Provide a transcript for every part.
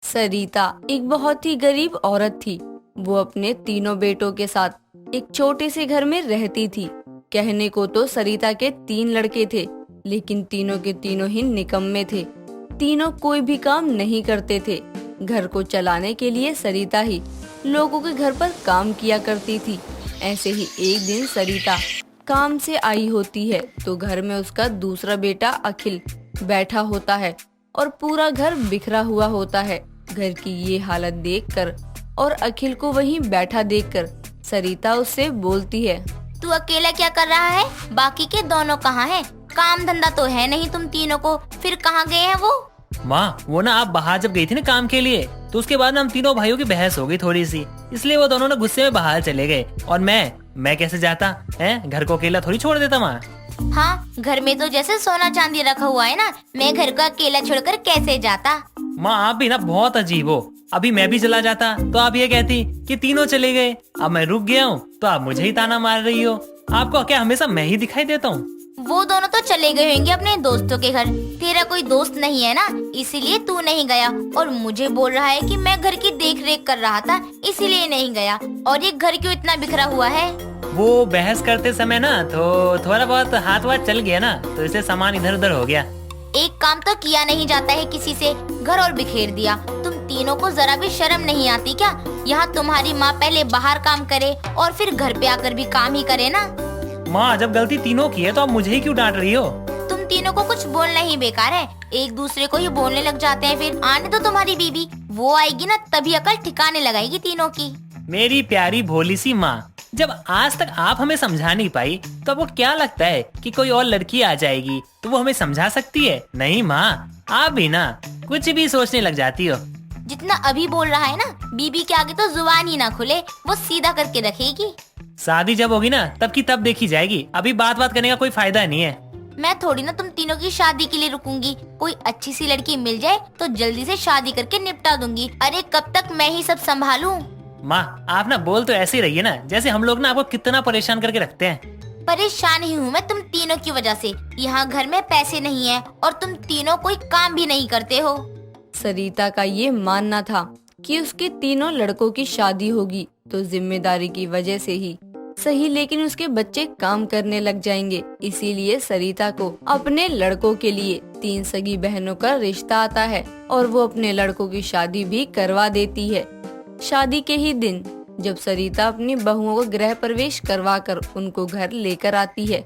सरिता एक बहुत ही गरीब औरत थी। वो अपने तीनों बेटों के साथ एक छोटे से घर में रहती थी। कहने को तो सरिता के 3 लड़के थे, लेकिन तीनों के तीनों ही निकम्मे थे। तीनों कोई भी काम नहीं करते थे। घर को चलाने के लिए सरिता ही लोगों के घर पर काम किया करती थी। ऐसे ही एक दिन सरिता काम से आई होती है तो घर में उसका दूसरा बेटा अखिल बैठा होता है और पूरा घर बिखरा हुआ होता है। घर की ये हालत देखकर और अखिल को वहीं बैठा देखकर सरिता उससे बोलती है। तू अकेला क्या कर रहा है? बाकी के दोनों कहाँ हैं? काम धंधा तो है नहीं तुम तीनों को, फिर कहाँ गए हैं वो? माँ, वो ना आप बाहर जब गई थी ना काम के लिए, तो उसके बाद ना हम तीनों भाइयों की बहस हो गई थोड़ी सी, इसलिए वो दोनों ना गुस्से में बाहर चले गए। और मैं कैसे जाता है? घर को अकेला थोड़ी छोड़ देता माँ। हाँ, घर में तो जैसे सोना चांदी रखा हुआ है ना, मैं घर को अकेला छोड़कर कैसे जाता? माँ, आप भी ना बहुत अजीब हो। अभी मैं भी चला जाता तो आप ये कहती कि तीनों चले गए। अब मैं रुक गया हूँ तो आप मुझे ही ताना मार रही हो। आपको क्या हमेशा मैं ही दिखाई देता हूँ? वो दोनों तो चले गए होंगे अपने दोस्तों के घर। तेरा कोई दोस्त नहीं है ना, इसीलिए तू नहीं गया। और मुझे बोल रहा है कि मैं घर की देख रेख कर रहा था, इसीलिए नहीं गया। और ये घर क्यों इतना बिखरा हुआ है? वो बहस करते समय ना तो थोड़ा बहुत हाथ वाथ चल गया ना, तो इससे सामान इधर उधर हो गया। एक काम तो किया नहीं जाता है किसी से, घर और बिखेर दिया। तुम तीनों को जरा भी शर्म नहीं आती क्या? यहाँ तुम्हारी माँ पहले बाहर काम करे और फिर घर पे आकर भी काम ही करे ना। माँ, जब गलती तीनों की है तो आप मुझे ही क्यों डांट रही हो? तुम तीनों को कुछ बोलना ही बेकार है, एक दूसरे को ही बोलने लग जाते हैं। फिर आने तो तुम्हारी बीबी, वो आएगी ना तभी अकल ठिकाने लगाएगी तीनों की। मेरी प्यारी भोली सी माँ, जब आज तक आप हमें समझा नहीं पाई तो आपको क्या लगता है कि कोई और लड़की आ जाएगी तो वो हमें समझा सकती है? नहीं माँ, आप भी ना कुछ भी सोचने लग जाती हो। जितना अभी बोल रहा है ना, बीबी के आगे तो जुबान ही ना खुले, वो सीधा करके रखेगी। शादी जब होगी ना तब की तब देखी जाएगी, अभी बात करने का कोई फायदा नहीं है। मैं थोड़ी ना तुम तीनों की शादी के लिए रुकूंगी। कोई अच्छी सी लड़की मिल जाए तो जल्दी से शादी करके निपटा दूंगी। अरे कब तक मैं ही सब संभालूं? माँ, आप ना बोल तो ऐसे ही रहिए ना, जैसे हम लोग ना आपको कितना परेशान करके रखते हैं। परेशान ही हूँ मैं तुम तीनों की वजह से। यहाँ घर में पैसे नहीं है और तुम तीनों कोई काम भी नहीं करते हो। सरिता का ये मानना था कि उसके तीनों लड़कों की शादी होगी तो जिम्मेदारी की वजह से ही सही, लेकिन उसके बच्चे काम करने लग जाएंगे। इसीलिए सरिता को अपने लड़कों के लिए 3 सगी बहनों का रिश्ता आता है और वो अपने लड़कों की शादी भी करवा देती है। शादी के ही दिन जब सरिता अपनी बहुओं को गृह प्रवेश करवा कर उनको घर लेकर आती है,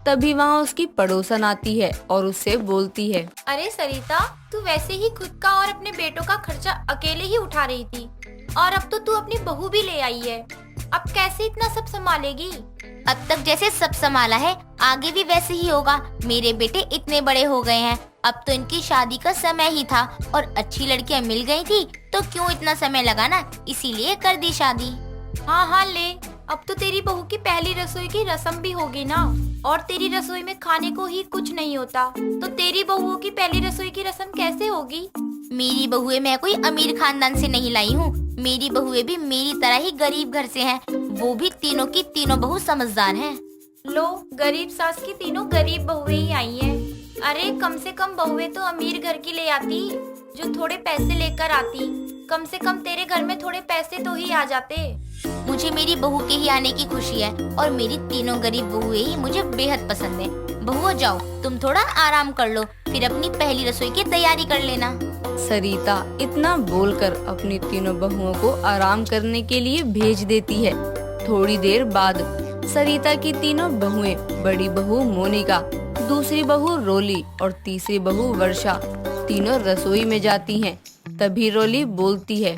तभी वहाँ उसकी पड़ोसन आती है और उससे बोलती है। अरे सरिता, तू वैसे ही खुद का और अपने बेटों का खर्चा अकेले ही उठा रही थी और अब तो तू अपनी बहू भी ले आई है। अब कैसे इतना सब संभालेगी? अब तक जैसे सब संभाला है आगे भी वैसे ही होगा। मेरे बेटे इतने बड़े हो गए हैं, अब तो इनकी शादी का समय ही था और अच्छी लड़कियां मिल गई थी तो क्यों इतना समय लगा ना, इसीलिए कर दी शादी। हाँ हाँ ले, अब तो तेरी बहू की पहली रसोई की रस्म भी होगी ना। और तेरी रसोई में खाने को ही कुछ नहीं होता तो तेरी बहुओं की पहली रसोई की रस्म कैसे होगी? मेरी बहुएं मैं कोई अमीर खानदान से नहीं लाई हूँ। मेरी बहुएं भी मेरी तरह ही गरीब घर से हैं। वो भी तीनों की तीनों बहू समझदार हैं। लो, गरीब सास की तीनों गरीब बहुएं ही आई हैं। अरे कम से कम बहुएं तो अमीर घर की ले आती जो थोड़े पैसे लेकर आती। कम से कम तेरे घर में थोड़े पैसे तो ही आ जाते। मुझे मेरी बहू के ही आने की खुशी है और मेरी तीनों गरीब बहुएं ही मुझे बेहद पसंद है। बहुओं जाओ, तुम थोड़ा आराम कर लो, फिर अपनी पहली रसोई की तैयारी कर लेना। सरिता इतना बोलकर अपनी तीनों बहुओं को आराम करने के लिए भेज देती है। थोड़ी देर बाद सरिता की तीनों बहुएं, बड़ी बहू मोनिका, दूसरी बहू रोली और तीसरी बहू वर्षा, तीनों रसोई में जाती हैं। तभी रोली बोलती है।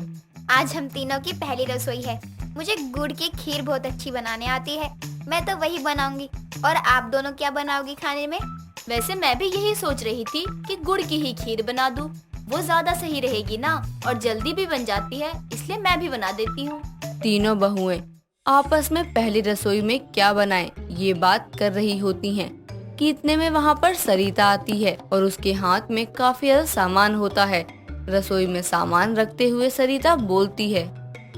आज हम तीनों की पहली रसोई है। मुझे गुड़ की खीर बहुत अच्छी बनाने आती है, मैं तो वही बनाऊंगी। और आप दोनों क्या बनाओगी खाने में? वैसे मैं भी यही सोच रही थी कि गुड़ की ही खीर बना दूं, वो ज्यादा सही रहेगी ना और जल्दी भी बन जाती है, इसलिए मैं भी बना देती हूँ। तीनों बहुएं आपस में पहली रसोई में क्या बनाएं ये बात कर रही होती हैं कि इतने में वहाँ पर सरिता आती है और उसके हाथ में काफी ज्यादा सामान होता है। रसोई में सामान रखते हुए सरिता बोलती है।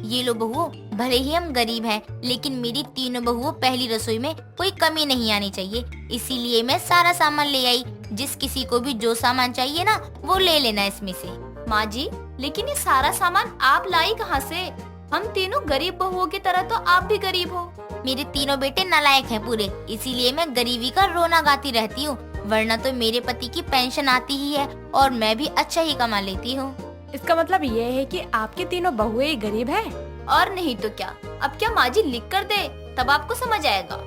ये लो बहुओं, भले ही हम गरीब हैं, लेकिन मेरी तीनों बहुओं पहली रसोई में कोई कमी नहीं आनी चाहिए, इसीलिए मैं सारा सामान ले आई। जिस किसी को भी जो सामान चाहिए ना वो ले लेना इसमें से। माँ जी, लेकिन ये सारा सामान आप लाई कहाँ से? हम तीनों गरीब बहुओं की तरह तो आप भी गरीब हो। मेरे तीनों बेटे नालायक हैं पूरे, इसीलिए मैं गरीबी का रोना गाती रहती हूँ, वरना तो मेरे पति की पेंशन आती ही है और मैं भी अच्छा ही कमा लेती हूँ। इसका मतलब ये है कि आपकी तीनों बहुएं गरीब हैं? और नहीं तो क्या। अब क्या माँ जी लिख कर दे, तब आपको समझ आएगा।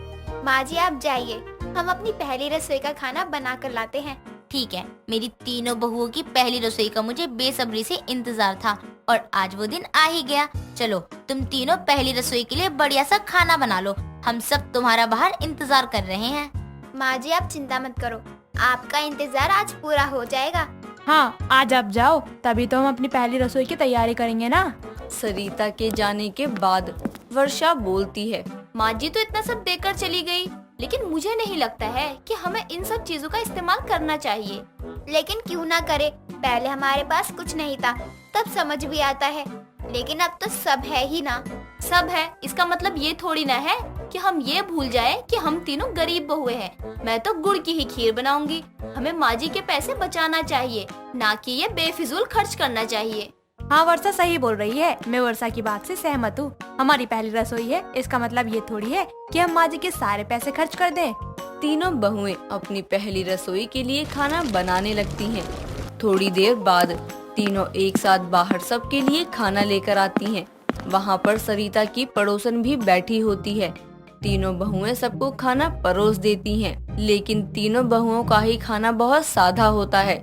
माँ जी आप जाइए, हम अपनी पहली रसोई का खाना बना कर लाते हैं। ठीक है, मेरी तीनों बहुओं की पहली रसोई का मुझे बेसब्री से इंतजार था और आज वो दिन आ ही गया। चलो तुम तीनों पहली रसोई के लिए बढ़िया सा खाना बना लो, हम सब तुम्हारा बाहर इंतजार कर रहे हैं। माँ जी आप चिंता मत करो, आपका इंतजार आज पूरा हो जाएगा। हाँ, आज आप जाओ, तभी तो हम अपनी पहली रसोई की तैयारी करेंगे ना। सरिता के जाने के बाद वर्षा बोलती है। माँ जी तो इतना सब देकर चली गई, लेकिन मुझे नहीं लगता है कि हमें इन सब चीजों का इस्तेमाल करना चाहिए। लेकिन क्यों ना करे, पहले हमारे पास कुछ नहीं था, तब समझ भी आता है, लेकिन अब तो सब है ही ना। सब है, इसका मतलब ये थोड़ी ना है कि हम ये भूल जाए कि हम तीनों गरीब बहुएं हैं। मैं तो गुड़ की ही खीर बनाऊंगी। हमें माँ जी के पैसे बचाना चाहिए, ना कि ये बेफिजूल खर्च करना चाहिए। हाँ, वर्षा सही बोल रही है, मैं वर्षा की बात से सहमत हूँ। हमारी पहली रसोई है, इसका मतलब ये थोड़ी है कि हम माँ जी के सारे पैसे खर्च कर दें। तीनों बहुएं अपनी पहली रसोई के लिए खाना बनाने लगती हैं। थोड़ी देर बाद तीनों एक साथ बाहर सबके लिए खाना लेकर आती हैं। वहाँ पर सरिता की पड़ोसन भी बैठी होती है। तीनों बहुएं सबको खाना परोस देती हैं, लेकिन तीनों बहुओं का ही खाना बहुत सादा होता है।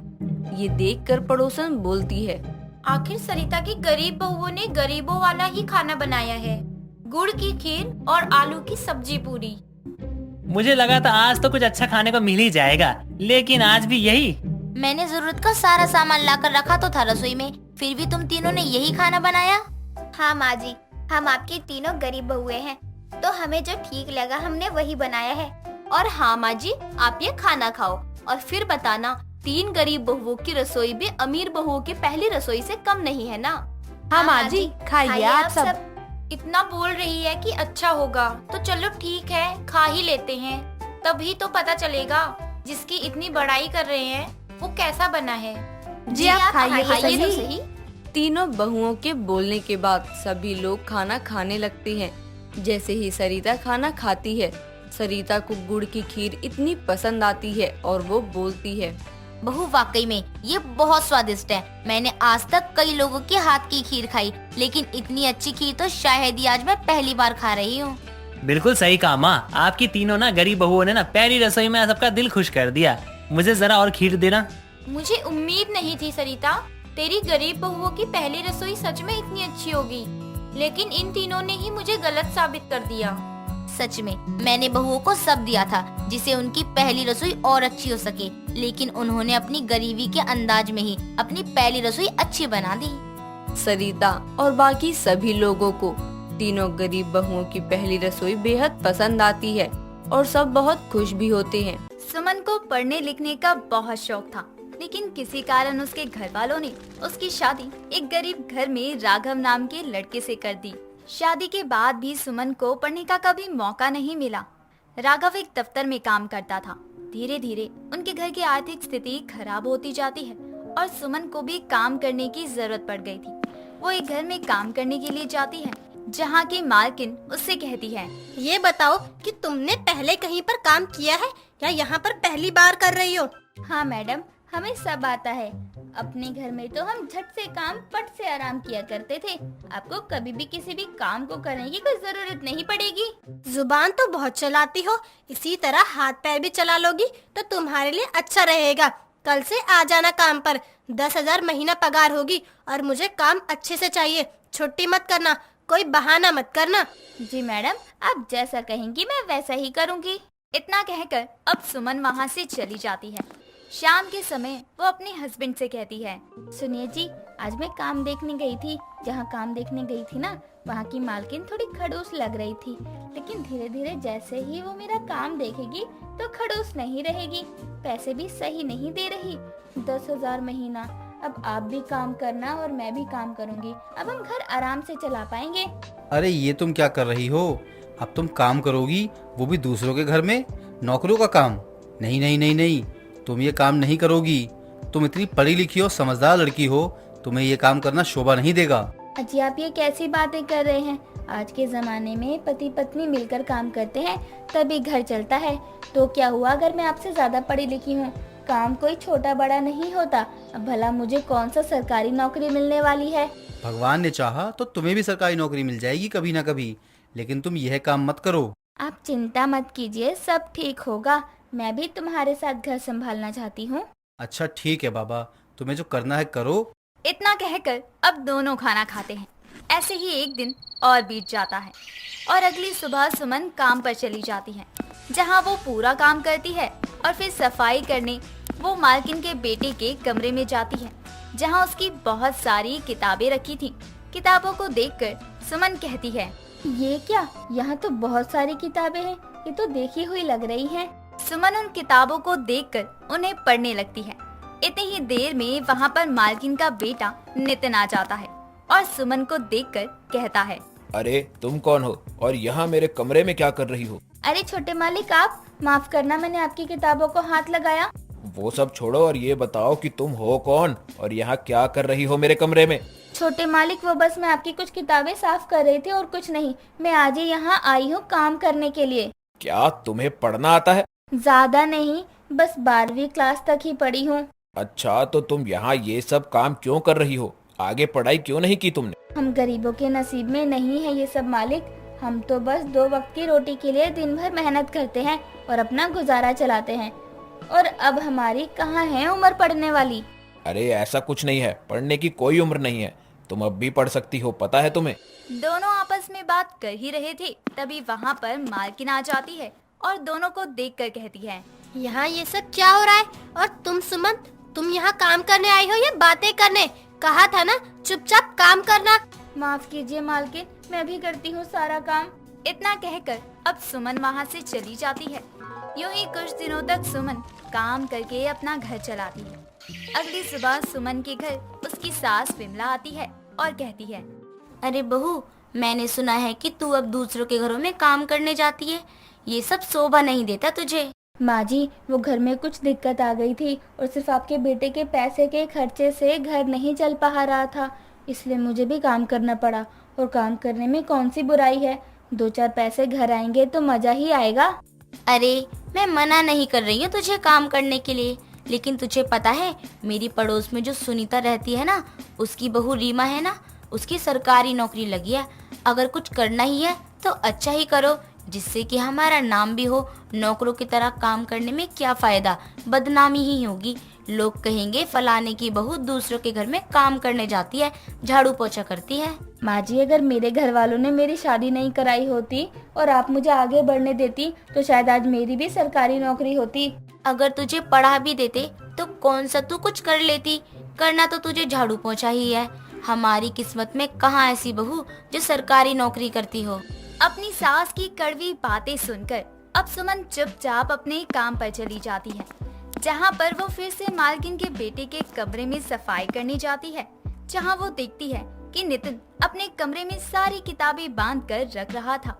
ये देखकर पड़ोसन बोलती है, आखिर सरिता की गरीब बहुओं ने गरीबों वाला ही खाना बनाया है, गुड़ की खीर और आलू की सब्जी पूरी। मुझे लगा था आज तो कुछ अच्छा खाने को मिल ही जाएगा, लेकिन आज भी यही। मैंने जरूरत का सारा सामान लाकर रखा तो था रसोई में, फिर भी तुम तीनों ने यही खाना बनाया। हाँ माँ जी, हम आपकी तीनों गरीब बहुएं हैं, तो हमें जो ठीक लगा हमने वही बनाया है। और हाँ माँ जी, आप ये खाना खाओ और फिर बताना, 3 गरीब बहुओं की रसोई भी अमीर बहुओं की पहली रसोई से कम नहीं है ना। हाँ माँ जी, खाइए आप सब। इतना बोल रही है कि अच्छा होगा, तो चलो ठीक है, खा ही लेते हैं। तभी तो पता चलेगा जिसकी इतनी बड़ाई कर रहे हैं वो कैसा बना है। जी आप खाइए तो खाइए तो सही। सही। तीनों बहुओं के बोलने के बाद सभी लोग खाना खाने लगते हैं। जैसे ही सरिता खाना खाती है, सरिता को गुड़ की खीर इतनी पसंद आती है और वो बोलती है, बहू वाकई में ये बहुत स्वादिष्ट है। मैंने आज तक कई लोगों के हाथ की खीर खाई, लेकिन इतनी अच्छी खीर तो शायद ही आज मैं पहली बार खा रही हूँ। बिल्कुल सही कहा माँ, आपकी तीनों ना गरीब बहुओं ने ना पहली रसोई में सबका दिल खुश कर दिया। मुझे जरा और खीर देना। मुझे उम्मीद नहीं थी सरिता, तेरी गरीब बहुओं की पहली रसोई सच में इतनी अच्छी होगी, लेकिन इन तीनों ने ही मुझे गलत साबित कर दिया। सच में मैंने बहुओं को सब दिया था जिसे उनकी पहली रसोई और अच्छी हो सके, लेकिन उन्होंने अपनी गरीबी के अंदाज में ही अपनी पहली रसोई अच्छी बना दी। सरिता और बाकी सभी लोगों को तीनों गरीब बहुओं की पहली रसोई बेहद पसंद आती है और सब बहुत खुश भी होते हैं। सुमन को पढ़ने लिखने का बहुत शौक था, लेकिन किसी कारण उसके घर वालों ने उसकी शादी एक गरीब घर में राघव नाम के लड़के से कर दी। शादी के बाद भी सुमन को पढ़ने का कभी मौका नहीं मिला। राघव एक दफ्तर में काम करता था। धीरे धीरे उनके घर की आर्थिक स्थिति खराब होती जाती है और सुमन को भी काम करने की जरूरत पड़ गई थी। वो एक घर में काम करने के लिए जाती है, जहाँ की मालकिन उससे कहती है, ये बताओ कि तुमने पहले कहीं पर काम किया है या यहाँ पर पहली बार कर रही हो? हाँ मैडम, हमें सब आता है। अपने घर में तो हम झट से काम पट से आराम किया करते थे। आपको कभी भी किसी भी काम को करने की कोई जरूरत नहीं पड़ेगी। जुबान तो बहुत चलाती हो, इसी तरह हाथ पैर भी चला लोगी तो तुम्हारे लिए अच्छा रहेगा। कल से आ जाना काम पर, 10,000 महीना पगार होगी और मुझे काम अच्छे से चाहिए। छुट्टी मत करना, कोई बहाना मत करना। जी मैडम, आप जैसा कहेंगी मैं वैसा ही करूँगी। इतना कहकर अब सुमन वहाँ से चली जाती है। शाम के समय वो अपने हस्बैंड से कहती है, सुनिए जी, आज मैं काम देखने गई थी। जहाँ काम देखने गई थी ना, वहाँ की मालकिन थोड़ी खड़ूस लग रही थी, लेकिन धीरे धीरे जैसे ही वो मेरा काम देखेगी तो खड़ूस नहीं रहेगी। पैसे भी सही नहीं दे रही, 10,000 महीना। अब आप भी काम करना और मैं भी काम करूँगी। अब हम घर आराम से चला पाएंगे। अरे ये तुम क्या कर रही हो? अब तुम काम करोगी, वो भी दूसरों के घर में, नौकरों का काम? नहीं नहीं नहीं नहीं, तुम ये काम नहीं करोगी। तुम इतनी पढ़ी लिखी और समझदार लड़की हो, तुम्हें ये काम करना शोभा नहीं देगा। अजी आप ये कैसी बातें कर रहे हैं? आज के जमाने में पति पत्नी मिलकर काम करते हैं तभी घर चलता है। तो क्या हुआ अगर मैं आपसे ज्यादा पढ़ी लिखी हूँ? काम कोई छोटा बड़ा नहीं होता। अब भला मुझे कौन सा सरकारी नौकरी मिलने वाली है? भगवान ने चाहा तो तुम्हें भी सरकारी नौकरी मिल जाएगी कभी ना कभी, लेकिन तुम यह काम मत करो। आप चिंता मत कीजिए, सब ठीक होगा। मैं भी तुम्हारे साथ घर संभालना चाहती हूँ। अच्छा ठीक है बाबा, तुम्हें जो करना है करो। इतना कहकर अब दोनों खाना खाते हैं। ऐसे ही एक दिन और बीत जाता है और अगली सुबह सुमन काम पर चली जाती है, जहाँ वो पूरा काम करती है और फिर सफाई करने वो मालकिन के बेटे के कमरे में जाती है, जहाँ उसकी बहुत सारी किताबें रखी थी। किताबों को देखकर सुमन कहती है, ये क्या, यहाँ तो बहुत सारी किताबें हैं, ये तो देखी हुई लग रही हैं। सुमन उन किताबों को देखकर उन्हें पढ़ने लगती है। इतनी ही देर में वहाँ पर मालकिन का बेटा नितिन आ जाता है और सुमन को देखकर कहता है, अरे तुम कौन हो और यहाँ मेरे कमरे में क्या कर रही हो? अरे छोटे मालिक, आप माफ करना, मैंने आपकी किताबों को हाथ लगाया। वो सब छोड़ो और ये बताओ कि तुम हो कौन और यहाँ क्या कर रही हो मेरे कमरे में? छोटे मालिक, वो बस मैं आपकी कुछ किताबें साफ कर रही थी और कुछ नहीं। मैं आज ही यहाँ आई हूँ काम करने के लिए। क्या तुम्हें पढ़ना आता है? ज्यादा नहीं, बस 12वीं क्लास तक ही पढ़ी हूँ। अच्छा, तो तुम यहाँ ये सब काम क्यों कर रही हो? आगे पढ़ाई क्यों नहीं की तुमने? हम गरीबों के नसीब में नहीं है ये सब मालिक। हम तो बस 2 वक्त की रोटी के लिए दिन भर मेहनत करते हैं और अपना गुजारा चलाते हैं। और अब हमारी कहाँ है उम्र पढ़ने वाली? अरे ऐसा कुछ नहीं है, पढ़ने की कोई उम्र नहीं है। तुम अब भी पढ़ सकती हो, पता है तुम्हें? दोनों आपस में बात कर ही रहे थे, तभी वहाँ पर मालकिन आ जाती है और दोनों को देखकर कहती है, यहाँ ये सब क्या हो रहा है? और तुम सुमन, तुम यहाँ काम करने आई हो या बातें करने? कहा था ना चुपचाप काम करना। माफ कीजिए मालकिन, मैं भी करती हूँ सारा काम। इतना कहकर अब सुमन वहाँ से चली जाती है। यूं ही कुछ दिनों तक सुमन काम करके अपना घर चलाती है। अगली सुबह सुमन के घर उसकी सास विमला आती है और कहती है, अरे बहू, मैंने सुना है कि तू अब दूसरों के घरों में काम करने जाती है। ये सब शोभा नहीं देता तुझे। माँ जी, वो घर में कुछ दिक्कत आ गई थी और सिर्फ आपके बेटे के पैसे के खर्चे से घर नहीं चल पा रहा था, इसलिए मुझे भी काम करना पड़ा। और काम करने में कौन सी बुराई है? 2-4 पैसे घर आएंगे तो मजा ही आएगा। अरे मैं मना नहीं कर रही हूँ तुझे काम करने के लिए, लेकिन तुझे पता है मेरी पड़ोस में जो सुनीता रहती है ना, उसकी बहू रीमा है ना, उसकी सरकारी नौकरी लगी है। अगर कुछ करना ही है तो अच्छा ही करो, जिससे कि हमारा नाम भी हो। नौकरों की तरह काम करने में क्या फायदा, बदनामी ही होगी। लोग कहेंगे फलाने की बहू दूसरों के घर में काम करने जाती है, झाड़ू पोछा करती है। माँ जी, अगर मेरे घर वालों ने मेरी शादी नहीं कराई होती और आप मुझे आगे बढ़ने देती तो शायद आज मेरी भी सरकारी नौकरी होती। अगर तुझे पढ़ा भी देते तो कौन सा तू कुछ कर लेती? करना तो तुझे झाड़ू पोछा ही है। हमारी किस्मत में कहाँ ऐसी बहू जो सरकारी नौकरी करती हो। अपनी सास की कड़वी बातें सुनकर अब सुमन चुपचाप अपने काम पर चली जाती है, जहाँ पर वो फिर से मालकिन के बेटे के कमरे में सफाई करने जाती है, जहाँ वो देखती है कि नितिन अपने कमरे में सारी किताबें बांध कर रख रहा था।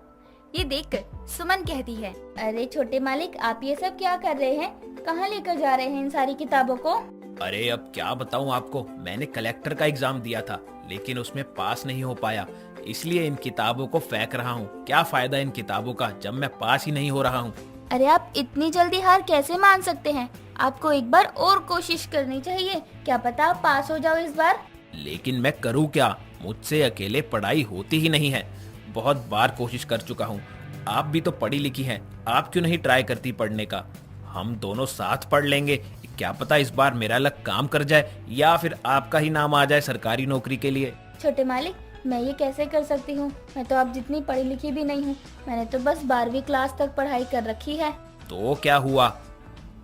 ये देखकर सुमन कहती है, अरे छोटे मालिक, आप ये सब क्या कर रहे हैं? कहाँ लेकर जा रहे हैं इन सारी किताबों को? अरे अब क्या बताऊं आपको, मैंने कलेक्टर का एग्जाम दिया था लेकिन उसमें पास नहीं हो पाया, इसलिए इन किताबों को फेंक रहा हूँ। क्या फायदा इन किताबों का जब मैं पास ही नहीं हो रहा हूँ। अरे आप इतनी जल्दी हार कैसे मान सकते हैं? आपको एक बार और कोशिश करनी चाहिए, क्या पता आप पास हो जाओ इस बार। लेकिन मैं करूँ क्या, मुझसे अकेले पढ़ाई होती ही नहीं है। बहुत बार कोशिश कर चुका हूँ। आप भी तो पढ़ी लिखी हैं, आप क्यों नहीं ट्राई करती पढ़ने का? हम दोनों साथ पढ़ लेंगे, क्या पता इस बार मेरा लक काम कर जाए या फिर आपका ही नाम आ जाए सरकारी नौकरी के लिए। छोटे मालिक, मैं ये कैसे कर सकती हूँ? मैं तो आप जितनी पढ़ी लिखी भी नहीं हूँ, मैंने तो बस 12वीं क्लास तक पढ़ाई कर रखी है। तो क्या हुआ,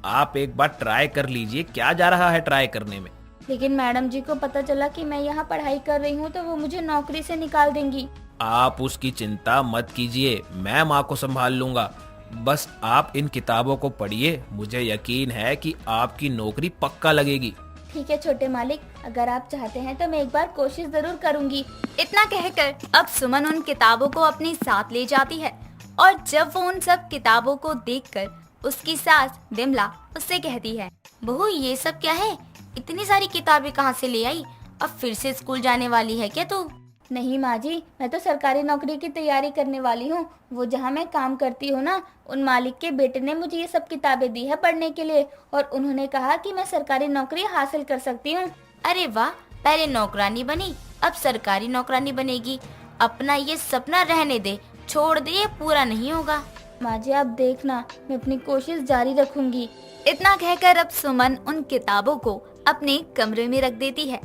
आप एक बार ट्राई कर लीजिए, क्या जा रहा है ट्राई करने में। लेकिन मैडम जी को पता चला कि मैं यहाँ पढ़ाई कर रही हूँ तो वो मुझे नौकरी से निकाल देंगी। आप उसकी चिंता मत कीजिए, मैं माँ को संभाल लूंगा। बस आप इन किताबों को पढ़िए, मुझे यकीन है कि आपकी नौकरी पक्का लगेगी। ठीक है छोटे मालिक, अगर आप चाहते हैं तो मैं एक बार कोशिश जरूर करूंगी। इतना कहकर अब सुमन उन किताबों को अपने साथ ले जाती है और जब वो उन सब किताबों को देखकर उसकी सास बिमला उससे कहती है, बहू ये सब क्या है? इतनी सारी किताबें कहाँ से ले आई? अब फिर से स्कूल जाने वाली है क्या तू? नहीं माँ जी, मैं तो सरकारी नौकरी की तैयारी करने वाली हूँ। वो जहाँ मैं काम करती हूँ ना, उन मालिक के बेटे ने मुझे ये सब किताबें दी है पढ़ने के लिए, और उन्होंने कहा कि मैं सरकारी नौकरी हासिल कर सकती हूँ। अरे वाह, पहले नौकरानी बनी, अब सरकारी नौकरानी बनेगी। अपना ये सपना रहने दे, छोड़ दे, ये पूरा नहीं होगा। माँ जी आप देखना, मैं अपनी कोशिश जारी रखूंगी। इतना कहकर अब सुमन उन किताबों को अपने कमरे में रख देती है।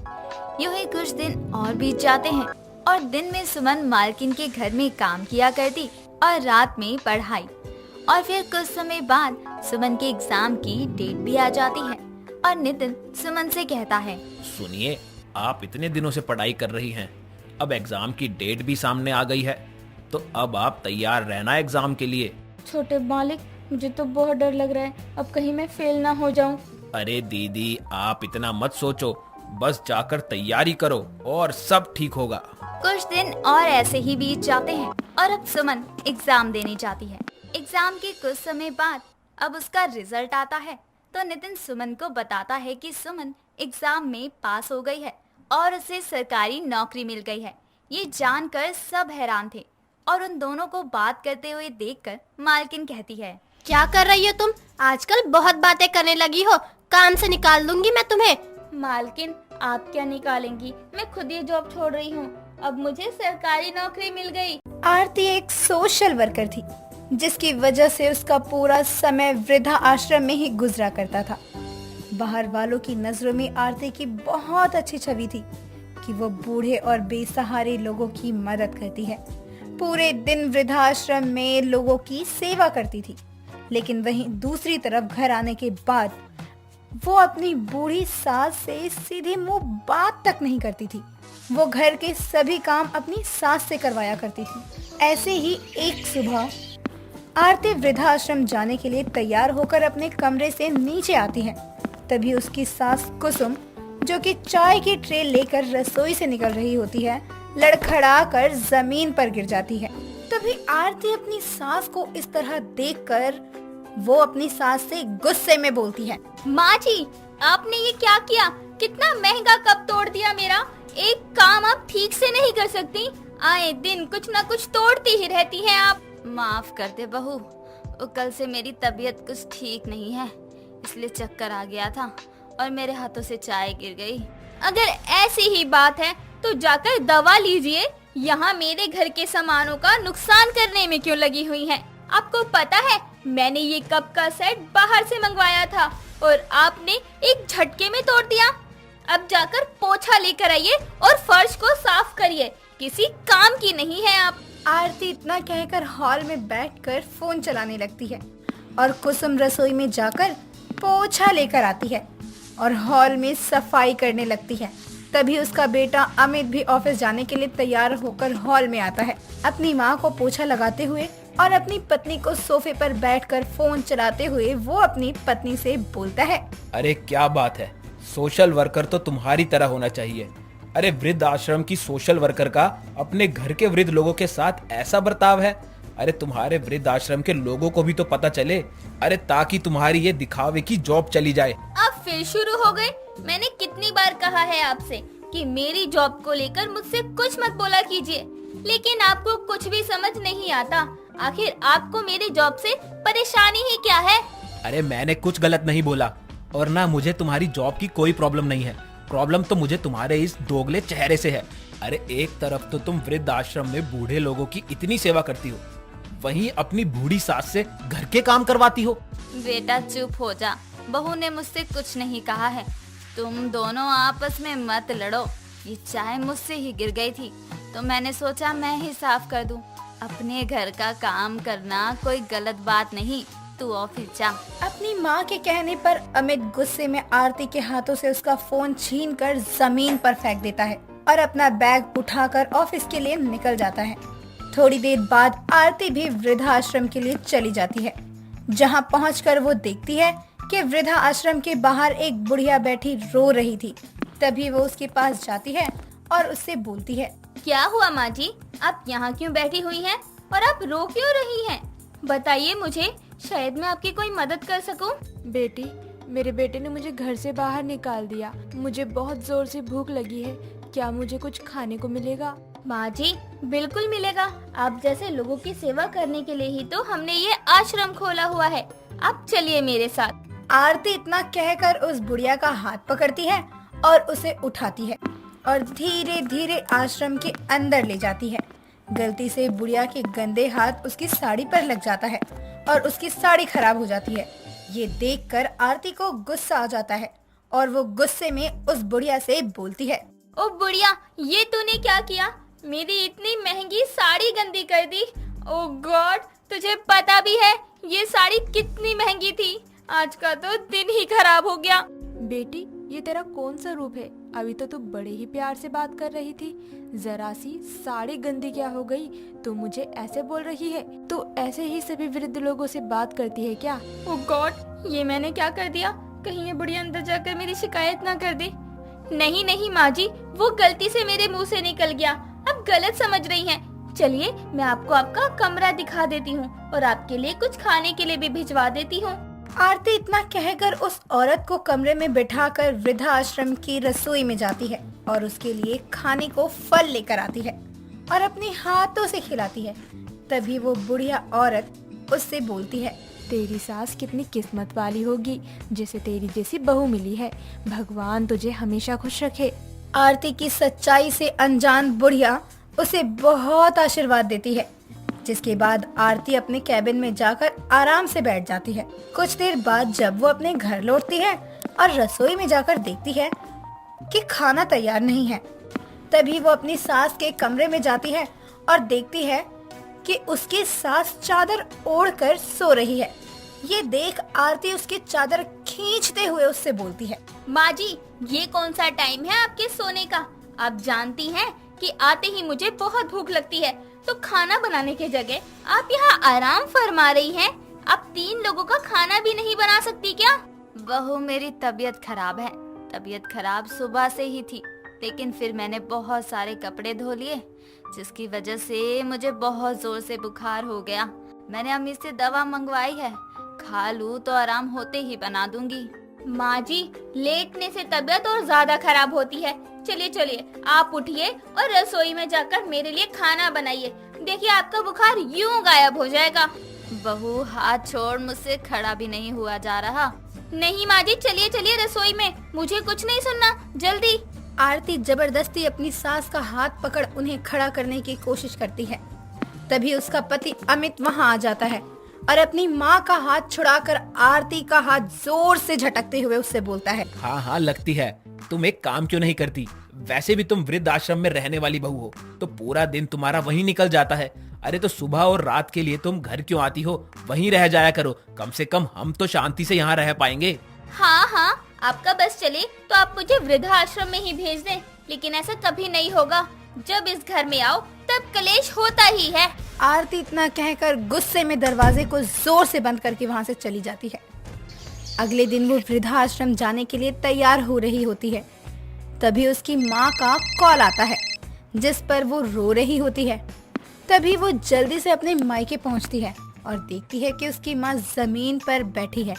यूं ही कुछ दिन और बीत जाते हैं और दिन में सुमन मालकिन के घर में काम किया करती और रात में पढ़ाई। और फिर कुछ समय बाद सुमन के एग्जाम की डेट भी आ जाती है और नितिन सुमन से कहता है, सुनिए, आप इतने दिनों से पढ़ाई कर रही हैं, अब एग्जाम की डेट भी सामने आ गई है, तो अब आप तैयार रहना एग्जाम के लिए। छोटे मालिक, मुझे तो बहुत डर लग रहा है, अब कहीं मैं फेल ना हो जाऊं। अरे दीदी, आप इतना मत सोचो, बस जाकर तैयारी करो और सब ठीक होगा। कुछ दिन और ऐसे ही बीत जाते हैं और अब सुमन एग्जाम देने जाती है। एग्जाम के कुछ समय बाद अब उसका रिजल्ट आता है तो नितिन सुमन को बताता है कि सुमन एग्जाम में पास हो गई है और उसे सरकारी नौकरी मिल गई है। ये जानकर सब हैरान थे और उन दोनों को बात करते हुए देखकर मालकिन कहती है, क्या कर रही हो तुम? आजकल बहुत बातें करने लगी हो, काम से निकाल दूंगी मैं तुम्हें। मालकिन आप क्या निकालेंगी, मैं खुद ये जॉब छोड़ रही हूँ, अब मुझे सरकारी नौकरी मिल गई। आरती एक सोशल वर्कर थी जिसकी वजह से उसका पूरा समय वृद्धा आश्रम में ही गुजरा करता था। बाहर वालों की नजरों में आरती की बहुत अच्छी छवि थी कि वो बूढ़े और बेसहारे लोगों की मदद करती है, पूरे दिन वृद्धाश्रम में लोगों की सेवा करती थी। लेकिन वहीं दूसरी तरफ घर आने के बाद वो अपनी बूढ़ी सास से सीधे मुंह बात तक नहीं करती थी। वो घर के सभी काम अपनी सास से करवाया करती थी। ऐसे ही एक सुबह आरती वृद्धाश्रम जाने के लिए तैयार होकर अपने कमरे से नीचे आती है। तभी उसकी सास कुसुम, जो कि चाय की ट्रे लेकर रसोई से निकल रही होती है, लड़खड़ा कर जमीन पर गिर जाती है। तभी आरती अपनी सास को इस तरह देखकर वो अपनी सास से गुस्से में बोलती है, माँ जी, आपने ये क्या किया? कितना महंगा कप तोड़ दिया मेरा। एक काम आप ठीक से नहीं कर सकती? आए दिन कुछ न कुछ तोड़ती ही रहती हैं आप। माफ कर दे बहू, कल से मेरी तबीयत कुछ ठीक नहीं है, इसलिए चक्कर आ गया था और मेरे हाथों से चाय गिर गई। अगर ऐसी ही बात है तो जाकर दवा लीजिए, यहाँ मेरे घर के सामानों का नुकसान करने में क्यों लगी हुई हैं? आपको पता है मैंने ये कप का सेट बाहर से मंगवाया था और आपने एक झटके में तोड़ दिया। अब जाकर पोछा लेकर आइए और फर्श को साफ करिए, किसी काम की नहीं है आप। आरती इतना कहकर हॉल में बैठकर फोन चलाने लगती है और कुसुम रसोई में जाकर पोछा लेकर आती है और हॉल में सफाई करने लगती है। तभी उसका बेटा अमित भी ऑफिस जाने के लिए तैयार होकर हॉल में आता है, अपनी माँ को पोछा लगाते हुए और अपनी पत्नी को सोफे पर बैठकर फोन चलाते हुए वो अपनी पत्नी से बोलता है, अरे क्या बात है, सोशल वर्कर तो तुम्हारी तरह होना चाहिए। अरे वृद्ध आश्रम की सोशल वर्कर का अपने घर के वृद्ध लोगों के साथ ऐसा बर्ताव है। अरे तुम्हारे वृद्ध आश्रम के लोगों को भी तो पता चले, अरे ताकि तुम्हारी ये दिखावे की जॉब चली जाए। अब फिर शुरू हो गए। मैंने कितनी बार कहा है आपसे कि मेरी जॉब को लेकर मुझसे कुछ मत बोला कीजिए, लेकिन आपको कुछ भी समझ नहीं आता। आखिर आपको मेरी जॉब से परेशानी ही क्या है? अरे मैंने कुछ गलत नहीं बोला और ना मुझे तुम्हारी जॉब की कोई प्रॉब्लम नहीं है। प्रॉब्लम तो मुझे तुम्हारे इस दोगले चेहरे से है। अरे एक तरफ तो तुम वृद्ध आश्रम में बूढ़े लोगों की इतनी सेवा करती हो, वहीं अपनी बूढ़ी सास से घर के काम करवाती हो। बेटा चुप हो जा, बहू ने मुझसे कुछ नहीं कहा है। तुम दोनों आपस में मत लड़ो। ये चाय मुझसे ही गिर गई थी तो मैंने सोचा मैं ही साफ कर दूं। अपने घर का काम करना कोई गलत बात नहीं, तू ऑफिस जा। अपनी माँ के कहने पर अमित गुस्से में आरती के हाथों से उसका फोन छीनकर जमीन पर फेंक देता है और अपना बैग उठाकर ऑफिस के लिए निकल जाता है। थोड़ी देर बाद आरती भी वृद्धाश्रम के लिए चली जाती है, जहाँ पहुंचकर वो देखती है कि वृद्धा आश्रम के बाहर एक बुढ़िया बैठी रो रही थी। तभी वो उसके पास जाती है और उससे बोलती है, क्या हुआ माँ जी, आप यहाँ क्यों बैठी हुई हैं और आप रो क्यों रही हैं? बताइए मुझे, शायद मैं आपकी कोई मदद कर सकूं। बेटी, मेरे बेटे ने मुझे घर से बाहर निकाल दिया। मुझे बहुत जोर से भूख लगी है। क्या मुझे कुछ खाने को मिलेगा? माँ जी, बिल्कुल मिलेगा। आप जैसे लोगों की सेवा करने के लिए ही तो हमने ये आश्रम खोला हुआ है। आप चलिए मेरे साथ। आरती इतना कहकर उस बुढ़िया का हाथ पकड़ती है और उसे उठाती है और धीरे धीरे आश्रम के अंदर ले जाती है। गलती से बुढ़िया के गंदे हाथ उसकी साड़ी पर लग जाता है और उसकी साड़ी खराब हो जाती है। ये देखकर आरती को गुस्सा आ जाता है और वो गुस्से में उस बुढ़िया से बोलती है, ओ बुढ़िया, ये तूने क्या किया? मेरी इतनी महंगी साड़ी गंदी कर दी। ओ गॉड, तुझे पता भी है ये साड़ी कितनी महंगी थी? आज का तो दिन ही खराब हो गया। बेटी, ये तेरा कौन सा रूप है? अभी तो तू बड़े ही प्यार से बात कर रही थी। जरा सी साड़ी गंदी क्या हो गई? तू मुझे ऐसे बोल रही है? तू ऐसे ही सभी वृद्ध लोगों से बात करती है क्या? ओ गॉड, ये मैंने क्या कर दिया? कहीं ये बुढ़िया अंदर जाकर मेरी शिकायत ना कर दे। नहीं नहीं माँ जी, वो गलती से मेरे मुंह से निकल गया। आप गलत समझ रही हैं। चलिए मैं आपको आपका कमरा दिखा देती हूँ और आपके लिए कुछ खाने के लिए भी भिजवा देती हूँ। आरती इतना कहकर उस औरत को कमरे में बिठाकर वृद्धाश्रम की रसोई में जाती है और उसके लिए खाने को फल लेकर आती है और अपने हाथों से खिलाती है। तभी वो बुढ़िया औरत उससे बोलती है, तेरी सास कितनी किस्मत वाली होगी जिसे तेरी जैसी बहू मिली है। भगवान तुझे हमेशा खुश रखे। आरती की सच्चाई से अनजान बुढ़िया उसे बहुत आशीर्वाद देती है, जिसके बाद आरती अपने कैबिन में जाकर आराम से बैठ जाती है। कुछ देर बाद जब वो अपने घर लौटती है और रसोई में जाकर देखती है कि खाना तैयार नहीं है, तभी वो अपनी सास के कमरे में जाती है और देखती है कि उसकी सास चादर ओढ़कर सो रही है। ये देख आरती उसकी चादर खींचते हुए उससे बोलती है, माँ जी, ये कौन सा टाइम है आपके सोने का? आप जानती हैं कि आते ही मुझे बहुत भूख लगती है, तो खाना बनाने के जगह आप यहाँ आराम फरमा रही हैं। आप 3 लोगों का खाना भी नहीं बना सकती क्या? बहू, मेरी तबीयत खराब है। तबीयत खराब सुबह से ही थी, लेकिन फिर मैंने बहुत सारे कपड़े धो लिए, जिसकी वजह से मुझे बहुत जोर से बुखार हो गया। मैंने अम्मी से दवा मंगवाई है, खा लूँ तो आराम होते ही बना दूंगी। माँ जी, लेटने से तबीयत और ज्यादा खराब होती है। चलिए चलिए, आप उठिए और रसोई में जाकर मेरे लिए खाना बनाइए। देखिए आपका बुखार यूं गायब हो जाएगा। बहू, हाथ छोड़, मुझसे खड़ा भी नहीं हुआ जा रहा। नहीं माँ जी, चलिए चलिए रसोई में, मुझे कुछ नहीं सुनना, जल्दी। आरती जबरदस्ती अपनी सास का हाथ पकड़ उन्हें खड़ा करने की कोशिश करती है। तभी उसका पति अमित वहाँ आ जाता है और अपनी माँ का हाथ छुड़ाकर आरती का हाथ जोर से झटकते हुए उससे बोलता है, हाँ हाँ, लगती है। तुम एक काम क्यों नहीं करती? वैसे भी तुम वृद्ध आश्रम में रहने वाली बहू हो, तो पूरा दिन तुम्हारा वहीं निकल जाता है। अरे तो सुबह और रात के लिए तुम घर क्यों आती हो? वहीं रह जाया करो, कम से कम हम तो शांति से यहाँ रह पाएंगे। हाँ हाँ, आपका बस चले तो आप मुझे वृद्धाश्रम में ही भेज दें, लेकिन ऐसा कभी नहीं होगा। जब इस घर में आओ तब कलेश होता ही है। आरती इतना कहकर गुस्से में दरवाजे को जोर से बंद करके वहाँ से चली जाती है। अगले दिन वो वृद्धाश्रम जाने के लिए तैयार हो रही होती है। तभी उसकी माँ का कॉल आता है, जिस पर वो रो रही होती है। तभी वो जल्दी से अपने मायके पहुँचती है और देखती है कि उसकी माँ जमीन पर बैठी है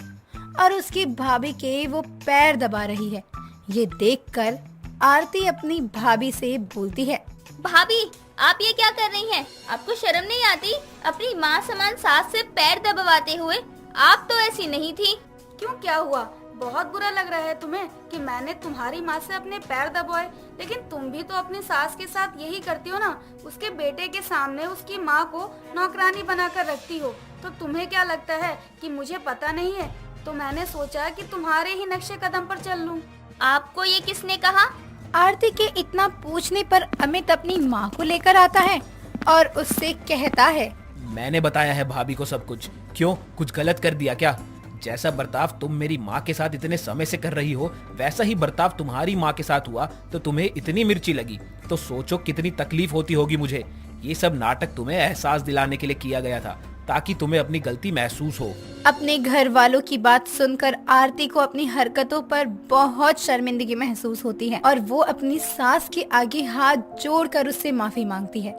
और उसकी भाभी के वो पैर दबा रही है। ये देखकर आरती अपनी भाभी से बोलती है, भाभी, आप ये क्या कर रही हैं? आपको शर्म नहीं आती? अपनी माँ समान सास से पैर दबाते हुए। आप तो ऐसी नहीं थी। क्यों, क्या हुआ? बहुत बुरा लग रहा है तुम्हें कि मैंने तुम्हारी माँ से अपने पैर दबाए? लेकिन तुम भी तो अपनी सास के साथ यही करती हो ना। उसके बेटे के सामने उसकी माँ को नौकरानी बनाकर रखती हो। तो तुम्हें क्या लगता है कि मुझे पता नहीं है? तो मैंने सोचा कि तुम्हारे ही नक्शे कदम पर चल लूं। आपको ये किसने कहा? आरती के इतना पूछने पर अमित अपनी माँ को लेकर आता है और उससे कहता है, मैंने बताया है भाभी को सब कुछ। क्यों, कुछ गलत कर दिया क्या? जैसा बर्ताव तुम मेरी माँ के साथ इतने समय से कर रही हो, वैसा ही बर्ताव तुम्हारी माँ के साथ हुआ तो तुम्हें इतनी मिर्ची लगी। तो सोचो कितनी तकलीफ होती होगी मुझे। ये सब नाटक तुम्हें एहसास दिलाने के लिए किया गया था, ताकि तुम्हें अपनी गलती महसूस हो। अपने घर वालों की बात सुनकर आरती को अपनी हरकतों पर बहुत शर्मिंदगी महसूस होती है और वो अपनी सास के आगे हाथ जोड़कर उससे माफी मांगती है।